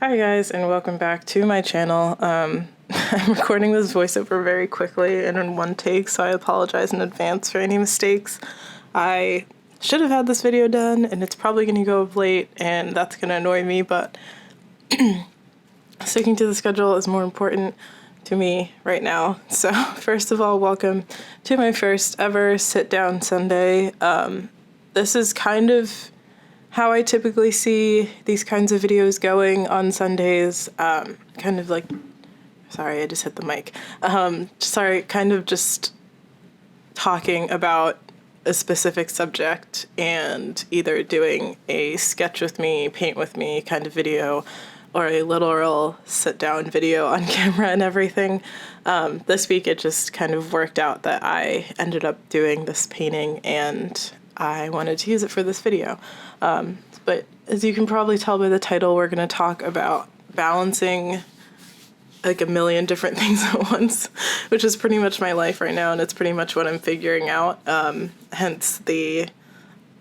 Hi guys, and welcome back to my channel. I'm recording this voiceover very quickly and in one take, so I apologize in advance for any mistakes. I should have had this video done, and it's probably going to go up late, and that's going to annoy me, but sticking to the schedule is more important to me right now. So first of all, welcome to my first ever sit-down Sunday. This is kind of how I typically see these kinds of videos going on Sundays, kind of like, sorry, I just hit the mic. Kind of just talking about a specific subject and either doing a sketch with me, paint with me kind of video, or a literal sit down video on camera and everything. This week it just kind of worked out that I ended up doing this painting and I wanted to use it for this video. But as you can probably tell by the title, we're going to talk about balancing like a million different things at once, which is pretty much my life right now, and it's pretty much what I'm figuring out. Hence the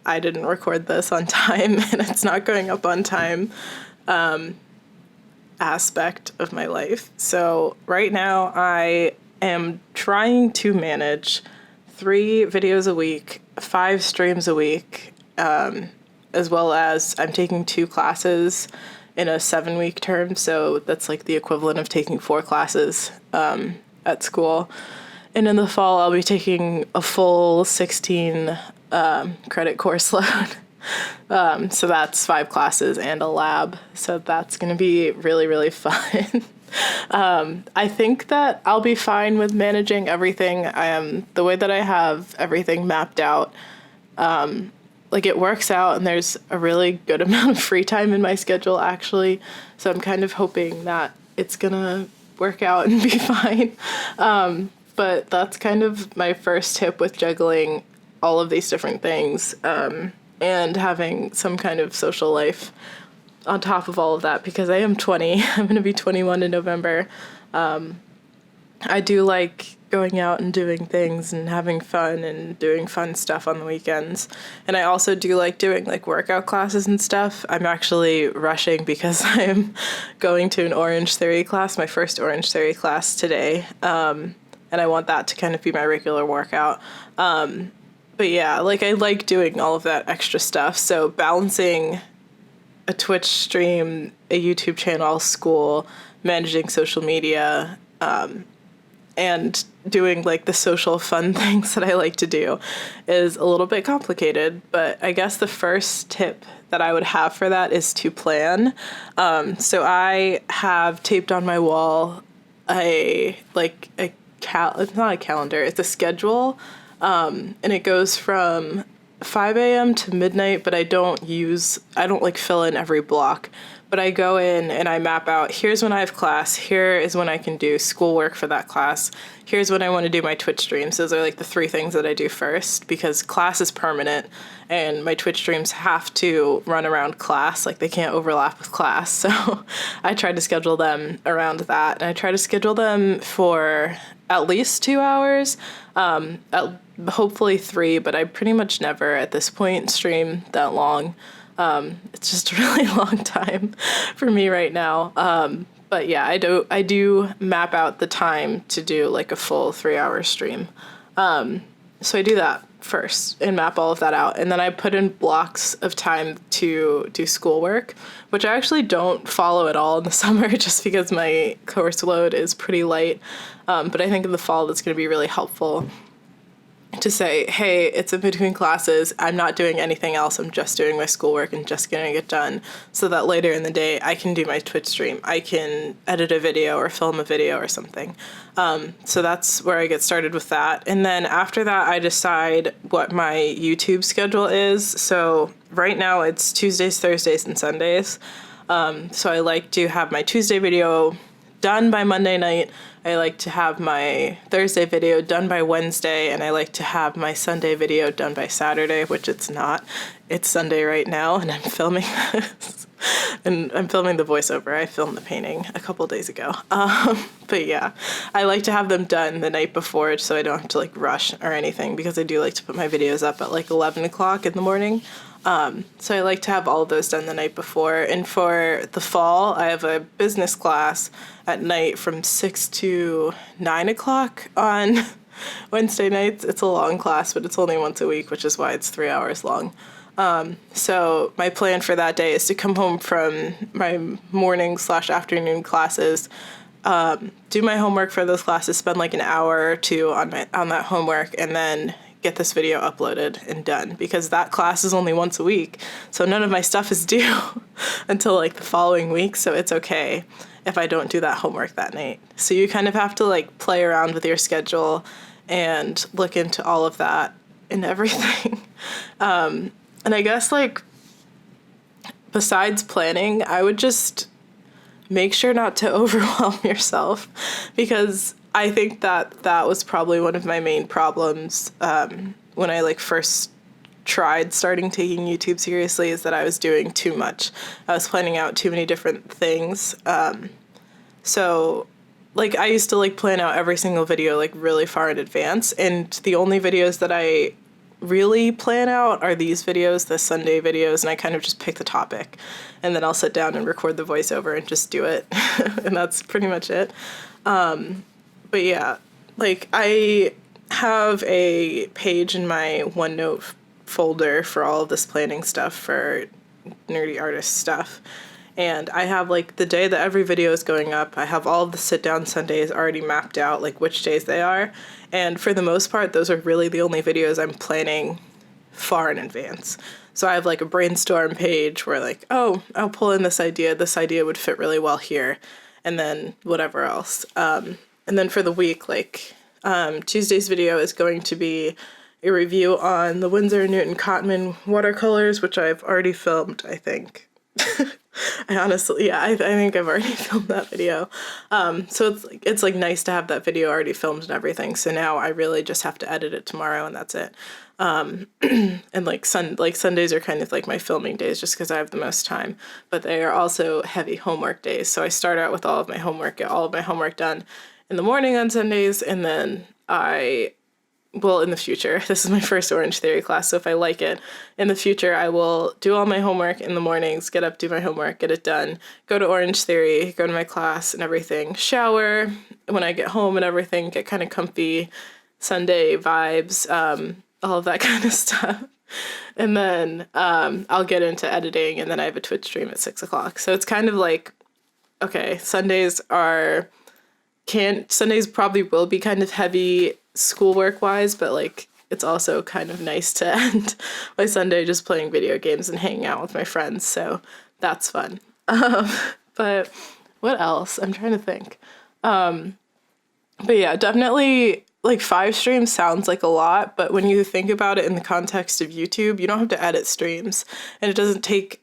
I didn't record this on time and it's not going up on time aspect of my life. So right now I am trying to manage 3 videos a week, 5 streams a week, as well as I'm taking 2 classes in a 7-week term, so that's like the equivalent of taking 4 classes at school. And in the fall, I'll be taking a full 16 credit course load. So that's 5 classes and a lab, so that's going to be really, really fun. I think that I'll be fine with managing everything. The way that I have everything mapped out, like it works out and there's a really good amount of free time in my schedule actually. So I'm kind of hoping that it's gonna work out and be fine. But that's kind of my first tip with juggling all of these different things, and having some kind of social life on top of all of that, because I am 20. I'm gonna be 21 in November. I do like going out and doing things and having fun and doing fun stuff on the weekends. And I also do like doing like workout classes and stuff. I'm actually rushing because I'm going to an Orange Theory class, my first Orange Theory class today. And I want that to kind of be my regular workout. But yeah, like I like doing all of that extra stuff. So balancing a Twitch stream, a YouTube channel, school, managing social media, and doing like the social fun things that I like to do is a little bit complicated. But I guess the first tip that I would have for that is to plan. So I have taped on my wall it's not a calendar, it's a schedule. And it goes from 5 a.m. to midnight, but I don't like fill in every block. But I go in and I map out, here's when I have class, here is when I can do schoolwork for that class, here's when I want to do my Twitch streams. Those are like the 3 things that I do first, because class is permanent and my Twitch streams have to run around class, like they can't overlap with class. So I try to schedule them around that, and I try to schedule them for at least 2 hours, hopefully 3, but I pretty much never at this point stream that long. It's just a really long time for me right now. But yeah, I do map out the time to do like a full 3-hour stream. So I do that first and map all of that out. And then I put in blocks of time to do schoolwork, which I actually don't follow at all in the summer just because my course load is pretty light. But I think in the fall that's going to be really helpful to say, hey, it's in between classes, I'm not doing anything else, I'm just doing my schoolwork and just getting it done, so that later in the day I can do my Twitch stream, I can edit a video or film a video or something. So that's where I get started with that. And then after that, I decide what my YouTube schedule is. So right now it's Tuesdays, Thursdays, and Sundays. So I like to have my Tuesday video done by Monday night. I like to have my Thursday video done by Wednesday, and I like to have my Sunday video done by Saturday, which it's not. It's Sunday right now, and I'm filming this. And I'm filming the voiceover. I filmed the painting a couple days ago. But yeah, I like to have them done the night before so I don't have to like rush or anything, because I do like to put my videos up at like 11 o'clock in the morning. So I like to have all of those done the night before. And for the fall, I have a business class at night from 6 to 9 o'clock on Wednesday nights. It's a long class, but it's only once a week, which is why it's 3 hours long. So my plan for that day is to come home from my morning/afternoon classes, do my homework for those classes, spend like an hour or two on that homework, and then get this video uploaded and done, because that class is only once a week. So none of my stuff is due until like the following week. So it's okay if I don't do that homework that night. So you kind of have to like play around with your schedule and look into all of that and everything. And I guess like besides planning, I would just make sure not to overwhelm yourself, because I think that was probably one of my main problems when I like first tried starting taking YouTube seriously, is that I was doing too much. I was planning out too many different things. So like I used to like plan out every single video like really far in advance, and the only videos that I really plan out are these videos, the Sunday videos, and I kind of just pick the topic and then I'll sit down and record the voiceover and just do it. And that's pretty much it. But yeah, like I have a page in my OneNote folder for all of this planning stuff for nerdy artist stuff. And I have like the day that every video is going up, I have all of the sit down Sundays already mapped out, like which days they are. And for the most part, those are really the only videos I'm planning far in advance. So I have like a brainstorm page where like, oh, I'll pull in this idea would fit really well here, and then whatever else. And then for the week, like Tuesday's video is going to be a review on the Winsor & Newton Cotman watercolors, which I've already filmed, I think. I honestly, I think I've already filmed that video. So it's like nice to have that video already filmed and everything. So now I really just have to edit it tomorrow and that's it. And like Sundays are kind of like my filming days just because I have the most time, but they are also heavy homework days. So I start out with all of my homework, get all of my homework done in the morning on Sundays, and then in the future, this is my first Orange Theory class, so if I like it, in the future I will do all my homework in the mornings, get up, do my homework, get it done, go to Orange Theory, go to my class and everything, shower when I get home and everything, get kind of comfy, Sunday vibes, all of that kind of stuff. And then I'll get into editing, and then I have a Twitch stream at 6 o'clock. So it's kind of like, okay, Sundays probably will be kind of heavy schoolwork wise, but like it's also kind of nice to end my Sunday just playing video games and hanging out with my friends, so that's fun. But what else? I'm trying to think. But yeah, definitely like 5 streams sounds like a lot, but when you think about it in the context of YouTube, you don't have to edit streams, and it doesn't take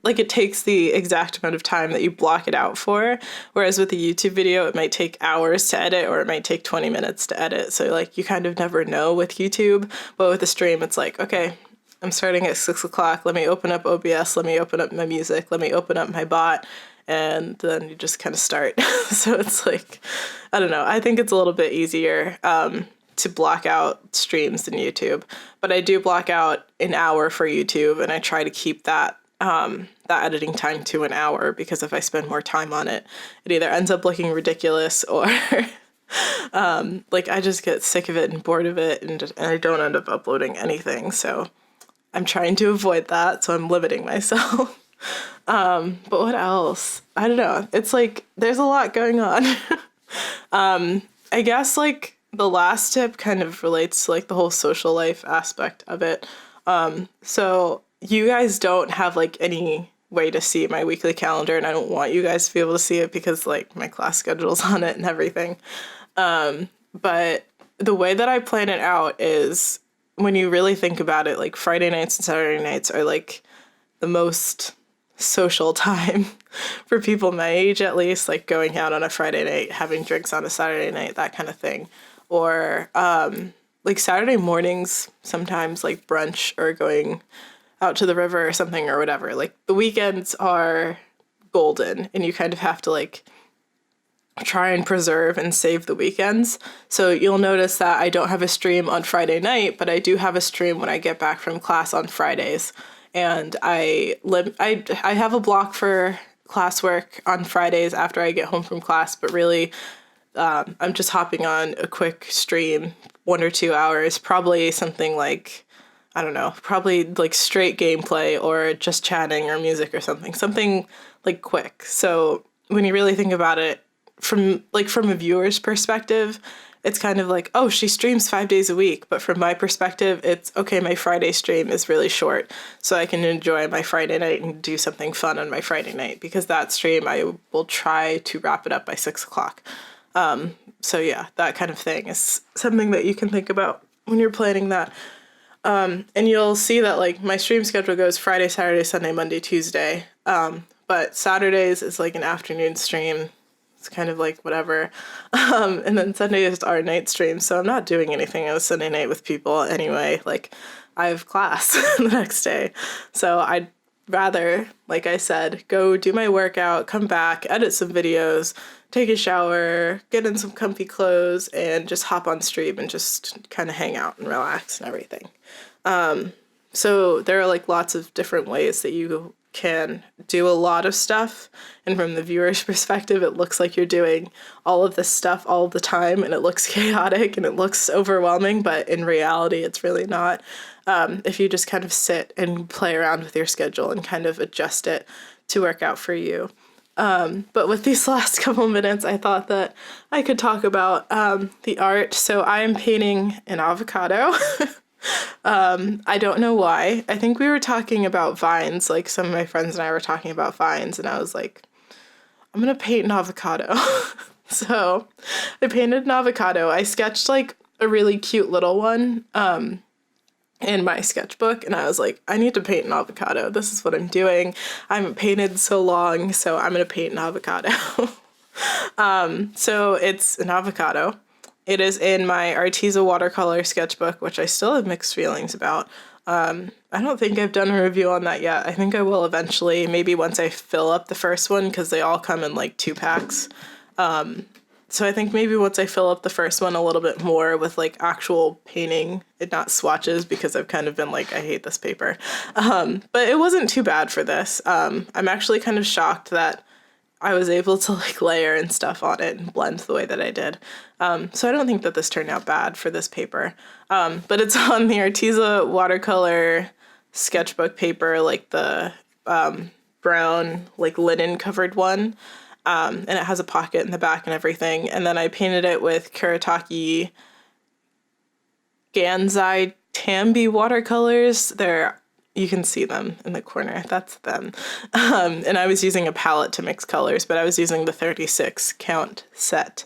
like it takes the exact amount of time that you block it out for, whereas with a YouTube video it might take hours to edit, or it might take 20 minutes to edit. So like you kind of never know with YouTube, but with a stream it's like, okay, I'm starting at 6 o'clock, let me open up OBS, let me open up my music, let me open up my bot, and then you just kind of start. So it's like, I don't know, I think it's a little bit easier to block out streams than YouTube, but I do block out an hour for YouTube, and I try to keep that editing time to an hour, because if I spend more time on it, it either ends up looking ridiculous or like I just get sick of it and bored of it, and I don't end up uploading anything. So I'm trying to avoid that, so I'm limiting myself. But what else? I don't know. It's like, there's a lot going on. I guess like the last tip kind of relates to like the whole social life aspect of it. So you guys don't have like any way to see my weekly calendar, and I don't want you guys to be able to see it because like my class schedule's on it and everything. But the way that I plan it out is, when you really think about it, like Friday nights and Saturday nights are like the most social time for people my age, at least, like going out on a Friday night, having drinks on a Saturday night, that kind of thing. Or like Saturday mornings, sometimes like brunch or going out to the river or something or whatever. Like the weekends are golden, and you kind of have to like try and preserve and save the weekends. So you'll notice that I don't have a stream on Friday night, but I do have a stream when I get back from class on Fridays. and I have a block for classwork on Fridays after I get home from class, but really I'm just hopping on a quick stream, 1 or 2 hours, probably something like, I don't know, probably like straight gameplay or just chatting or music or something like quick. So when you really think about it from a viewer's perspective, it's kind of like, oh, she streams 5 days a week. But from my perspective, it's okay, my Friday stream is really short, so I can enjoy my Friday night and do something fun on my Friday night, because that stream, I will try to wrap it up by 6 o'clock. So yeah, that kind of thing is something that you can think about when you're planning that. And you'll see that like my stream schedule goes Friday, Saturday, Sunday, Monday, Tuesday. But Saturdays is like an afternoon stream. It's kind of like whatever. And then Sunday is our night stream. So I'm not doing anything on Sunday night with people anyway. Like I have class the next day. So I'd rather, like I said, go do my workout, come back, edit some videos, take a shower, get in some comfy clothes, and just hop on stream and just kind of hang out and relax and everything. So there are like lots of different ways that you can do a lot of stuff, and from the viewer's perspective, it looks like you're doing all of this stuff all the time, and it looks chaotic and it looks overwhelming, but in reality, it's really not. If you just kind of sit and play around with your schedule and kind of adjust it to work out for you. But with these last couple minutes, I thought that I could talk about the art. So I am painting an avocado. I don't know why. I think we were talking about vines, like some of my friends and I were talking about vines, and I was like, I'm gonna paint an avocado. So I painted an avocado. I sketched like a really cute little one in my sketchbook, and I was like, I need to paint an avocado. This is what I'm doing. I haven't painted so long, so I'm gonna paint an avocado. So it's an avocado. It is in my Arteza watercolor sketchbook, which I still have mixed feelings about. I don't think I've done a review on that yet. I think I will eventually, maybe once I fill up the first one, because they all come in like 2 packs. So I think maybe once I fill up the first one a little bit more with like actual painting and not swatches, because I've kind of been like, I hate this paper. But it wasn't too bad for this. I'm actually kind of shocked that I was able to like layer and stuff on it and blend the way that I did. So I don't think that this turned out bad for this paper. But it's on the Arteza watercolor sketchbook paper, like the brown, like linen covered one. And it has a pocket in the back and everything. And then I painted it with Kuretake Gansai Tambi watercolors. You can see them in the corner. That's them. And I was using a palette to mix colors, but I was using the 36 count set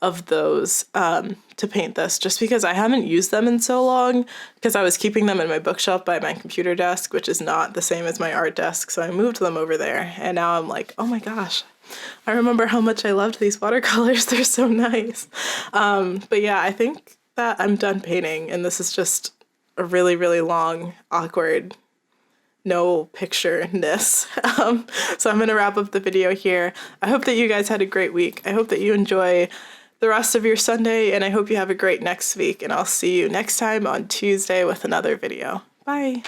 of those to paint this, just because I haven't used them in so long, because I was keeping them in my bookshelf by my computer desk, which is not the same as my art desk. So I moved them over there, and now I'm like, oh my gosh, I remember how much I loved these watercolors. They're so nice. But yeah, I think that I'm done painting, and this is just a really, really long, awkward, no picture-ness. So I'm gonna wrap up the video here. I hope that you guys had a great week. I hope that you enjoy the rest of your Sunday, and I hope you have a great next week, and I'll see you next time on Tuesday with another video. Bye.